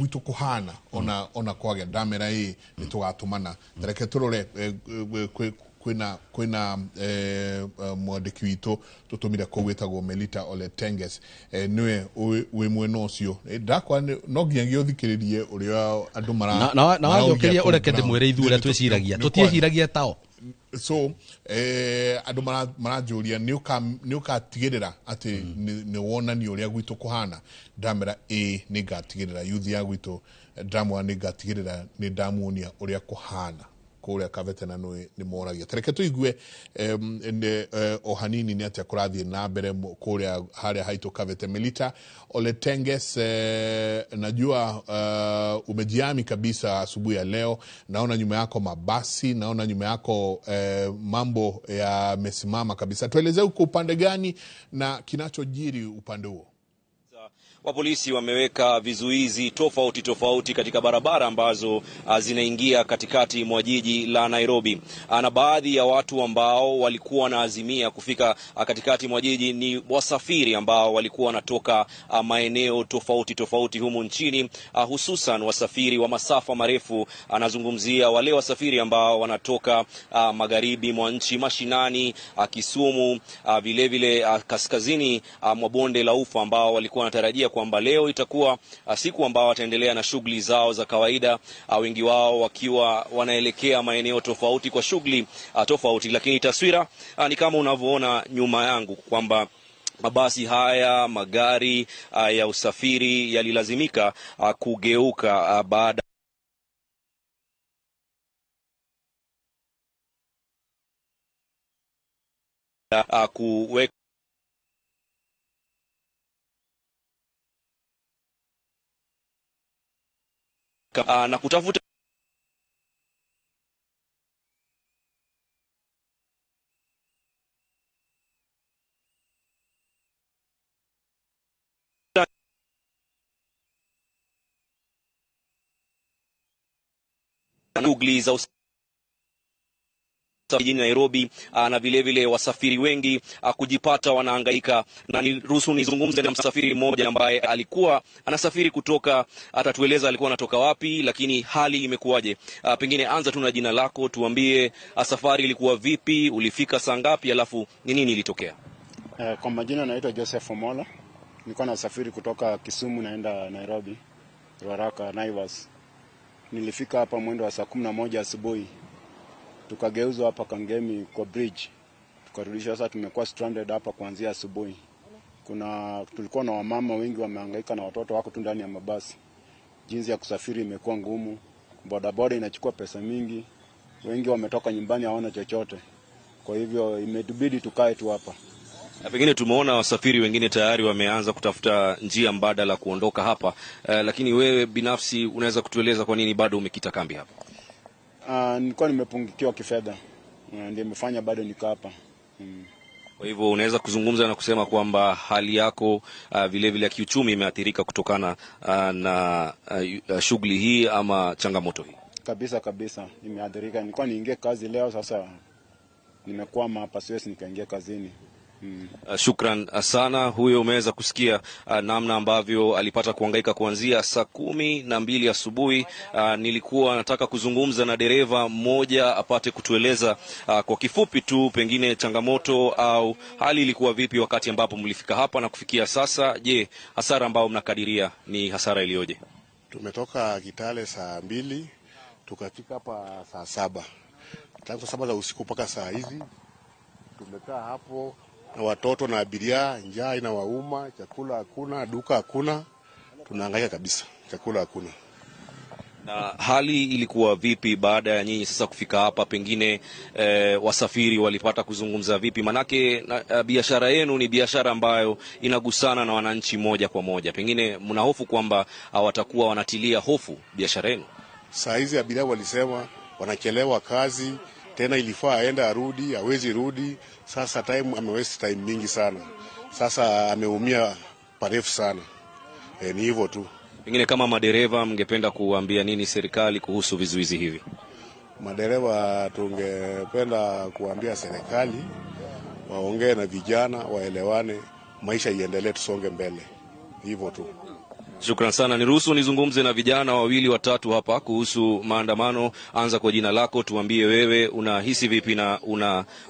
Wito kuhana ona kwage damera hii nitugatumana tereke turore kwina mwandiki witu tutumire ko wetagwo Melita Oletenges niwe wi mweno cio ndakwa no nginya uthikiririe uria andu mara na wajokeria ureke ndimwire ithure twiciragia tutieciragia tao so andu marajuria ni ukatigirira ati ni wonani uria gwitu kuhana damera ni gatigirira youth ya gwitu ndamwa ni gatigirira ni damuonia uria kuhana kuria Kavete na ni moragia tereke tuigue ohanini ni atia kurathie na mbere kuria haria haitu Kavete. Melita Oletenges, najua umejiami kabisa asubuhi ya leo, naona nyuma yako mabasi, naona nyuma yako mambo yamesimama kabisa. Tueleze uko upande gani na kinachojiri upande huo? Wa polisi wameweka vizuizi tofauti katika barabara ambazo zinaingia katikati mwa jiji la Nairobi. Na baadhi ya watu ambao walikuwa wanaazimia kufika katikati mwa jiji ni wasafiri ambao walikuwa wanatoka maeneo tofauti humu nchini, hususan wasafiri wa masafa marefu. Anazungumzia wale wasafiri ambao wanatoka magharibi mwa nchi, mashinani, Kisumu, vile vile kaskazini mwa bonde la Ufa, ambao walikuwa wanatarajia kwamba leo itakuwa siku ambao wataendelea na shughuli zao za kawaida, wengi wao wakiwa wanaelekea maeneo tofauti kwa shughuli tofauti. Lakini taswira ni kama unavyoona nyuma yangu kwamba mabasi haya, magari ya usafiri yalilazimika kugeuka baada kuweka na kutafuta shughuli za jijini Nairobi, na vile vile wasafiri wengi kujipata wanahangaika. Na niruhusu nizungumze na msafiri mmoja ambaye alikuwa anasafiri kutoka, atatueleza alikuwa anatoka wapi, lakini hali imekuwaje. Pengine anza tu na jina lako, tuambie safari ilikuwa vipi, ulifika saa ngapi, alafu ni nini ilitokea? Kwa majina naitwa Joseph Omola. Nilikuwa nasafiri kutoka Kisumu naenda Nairobi, Ruaraka, Naivas. Nilifika hapa mwendo wa saa 11 asubuhi. Tukageuzwa hapa Kangemi kwa bridge. Tukarudishwa, sasa tumekuwa stranded hapa kuanzia asubuhi. Tulikuwa na wamama wengi wamehangaika na watoto wako tu ndani ya mabasi. Jinsi ya kusafiri imekuwa ngumu. Bodaboda inachukua pesa mingi. Wengi wametoka nyumbani hawana chochote. Kwa hivyo imetubidi tukae tu hapa. Na pengine tumeona wasafiri wengine tayari wameanza kutafuta njia mbadala kuondoka hapa. Lakini wewe binafsi unaweza kutueleza kwa nini bado umekita kambi hapa? Nilikuwa nimepungukiwa kifedha. Ndio imefanya bado niko hapa. Kwa hivyo unaweza kuzungumza na kusema kwamba hali yako vile vile ya kiuchumi imeathirika kutokana na shughuli hii ama changamoto hii? Kabisa imeathirika. Nilikuwa niingie kazi leo, sasa nimekwama hapa, siwezi nikaingia kazini. Shukran sana. Huyo umeweza kusikia namna ambavyo alipata kuhangaika kuanzia saa 12 asubuhi. Nilikuwa nataka kuzungumza na dereva mmoja apate kutueleza kwa kifupi tu pengine changamoto au hali ilikuwa vipi wakati ambapo mlifika hapa na kufikia sasa. Je, hasara ambayo mnakadiria ni hasara iliyoje? Tumetoka Kitale saa 2 tukafika hapa saa 7. Tangu saa 7 za usiku mpaka saa hizi tumekaa hapo na watoto na abiria, njaa inawauma, chakula hakuna, duka hakuna, tunahangaika kabisa, chakula hakuna. Na hali ilikuwa vipi baada ya nyinyi sasa kufika hapa? Pengine wasafiri walipata kuzungumza vipi? Manake biashara yenu ni biashara ambayo inagusana na wananchi moja kwa moja. Pengine mna hofu kwamba watakuwa wanatilia hofu biashara yenu? Saa hizi abiria walisema wanachelewa kazi, tena ilifaa aenda arudi, hawezi rudi. Sasa amewaste time mingi sana. Sasa ameumia parefu sana. Ni hivyo tu. Pengine kama madereva mngependa kuambia nini serikali kuhusu vizuizi hivi? Madereva tungependa kuambia serikali waongee na vijana, waelewane, maisha iendelee, tusonge mbele. Hivyo tu. Shukran sana. Niruhusu nizungumze na vijana wawili watatu hapa kuhusu maandamano. Anza kwa jina lako, tuambie wewe unahisi vipi na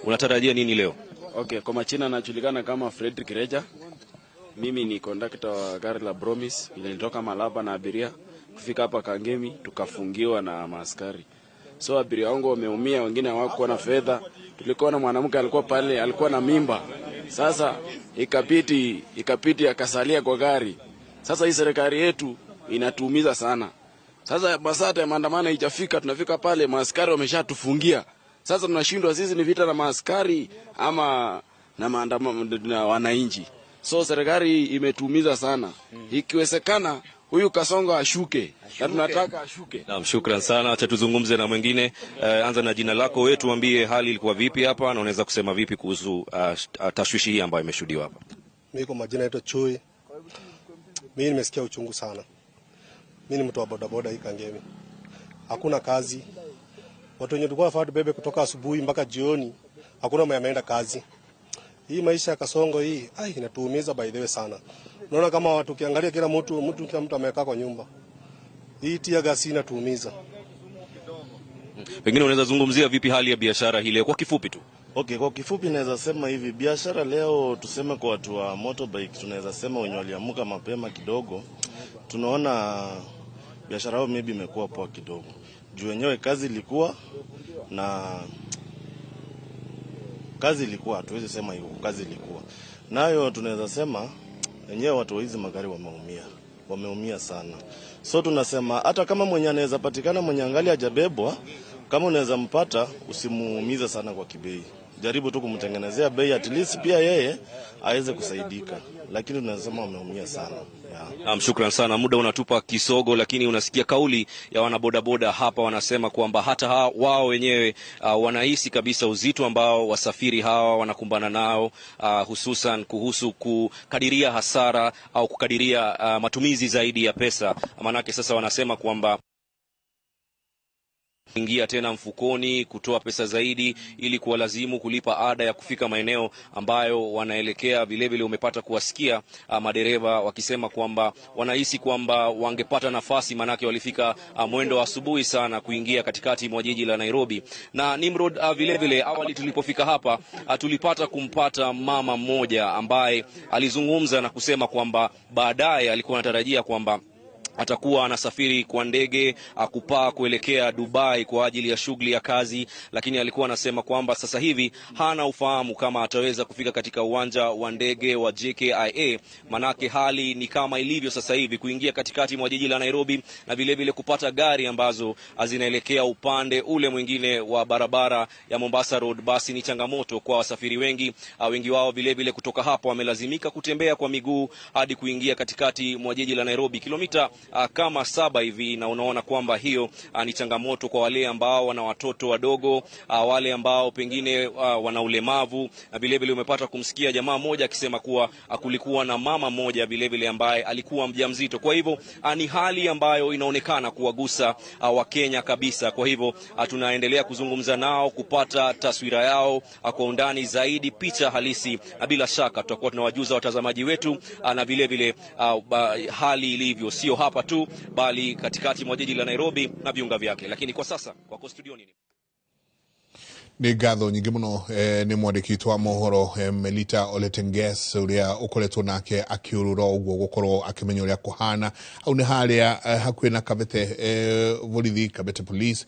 unatarajia nini leo? Okay, kwa majina najulikana kama Fredrick Reja. Mimi ni conductor wa gari la Promise. Nilitoka Malaba na abiria kufika hapa Kangemi, tukafungiwa na maaskari. So abiria wangu wameumia, wengine hawakuwa na fedha. Tulikuwa na mwanamke alikuwa pale, alikuwa na mimba. Sasa ikapiti akasalia kwa gari. Sasa hii serikali yetu inatuumiza sana. Sasa basata ya maandamano haijafika, tunafika pale maaskari wameshatufungia. Sasa tunashindwa sisi ni vita na maaskari ama na maandamano na wananchi. So serikali imetuumiza sana. Ikiwezekana huyu Kasongo ashuke. Na tunataka ashuke. Naam, shukran sana. Acha tuzungumze na mwingine. Anza na jina lako, wewe tuambie hali ilikuwa vipi hapa na unaweza kusema vipi kuhusu tashwishi hii ambayo imeshuhudiwa hapa. Mimi kwa majina naitwa Chui. Mimi nimesikia uchungu sana. Mimi ni mtu wa bodaboda hii Kangemi. Hakuna kazi. Watu wenye tulikuwa nafaa tubebe kutoka asubuhi mpaka jioni, hakuna mwenye ameenda kazi. Hii maisha ya Kasongo hii, inatuumiza by the way sana. Unaona kama watu kiangalia kila mtu amekaa kwa nyumba. Hii tia gasi inatuumiza. Pengine unaweza zungumzia vipi hali ya biashara hii leo kwa kifupi tu? Okay, kwa kifupi naweza sema hivi, biashara leo tuseme kwa watu wa motorbike tunaweza sema wenye waliamuka mapema kidogo. Tunaona biashara yao maybe imekuwa poa kidogo. Juu wenyewe kazi ilikuwa hatuwezi sema hivyo, kazi ilikuwa. Nayo tunaweza sema wenyewe watu wa hizi magari wameumia sana. So tunasema hata kama mwenye anaweza patikana mwenye angali hajabebwa, kama unaweza mpata usimuumize sana kwa kibei. Jaribu tu kumtengenezea bei at least pia yeye aweze kusaidika. Lakini tunasema wameumia sana. Shukran sana. Muda unatupa kisogo, lakini unasikia kauli ya wanabodaboda hapa wanasema kwamba hata wao wenyewe wanahisi kabisa uzito ambao wasafiri hawa wanakumbana nao, hususan kuhusu kukadiria hasara au kukadiria matumizi zaidi ya pesa. Manake sasa wanasema kwamba ingia tena mfukoni kutoa pesa zaidi ili kuwalazimu kulipa ada ya kufika maeneo ambayo wanaelekea. Vile vile umepata kuwasikia madereva wakisema kwamba wanahisi kwamba wangepata nafasi, manake walifika mwendo wa asubuhi sana kuingia katikati mwa jiji la Nairobi. Na Nimrod, vile vile awali tulipofika hapa tulipata kumpata mama mmoja ambaye alizungumza na kusema kwamba baadaye alikuwa anatarajia kwamba atakuwa anasafiri kwa ndege kupaa kuelekea Dubai kwa ajili ya shughuli ya kazi, lakini alikuwa anasema kwamba sasa hivi hana ufahamu kama ataweza kufika katika uwanja wa ndege wa JKIA, manake hali ni kama ilivyo sasa hivi kuingia katikati mwa jiji la Nairobi na vile vile kupata gari ambazo zinaelekea upande ule mwingine wa barabara ya Mombasa Road, basi ni changamoto kwa wasafiri wengi. Wengi wao vile vile kutoka hapo wamelazimika kutembea kwa miguu hadi kuingia katikati mwa jiji la Nairobi, kilomita kama 7 hivi, na unaona kwamba hiyo ni changamoto kwa wale ambao wana watoto wadogo, wale ambao pengine wana ulemavu. Na vile vile umepata kumsikia jamaa mmoja akisema kuwa kulikuwa na mama mmoja vile vile ambaye alikuwa mjamzito. Kwa hivyo ni hali ambayo inaonekana kuwagusa wa Kenya kabisa. Kwa hivyo tunaendelea kuzungumza nao kupata taswira yao kwa undani zaidi, picha halisi, na bila shaka tutakuwa tunawajuza watazamaji wetu na vile vile hali ilivyo, sio hapa tu bali katikati mwa jiji la Nairobi na viunga vyake. Lakini kwa sasa kwa studioni ni gatho nyingi muno ni mwandiki wa mohoro Melita Oletenges uria ukoretwo nake akiurura uguo gukorwo akimenya uria kuhana au ni haria hakuina Kabete borithi Kabete police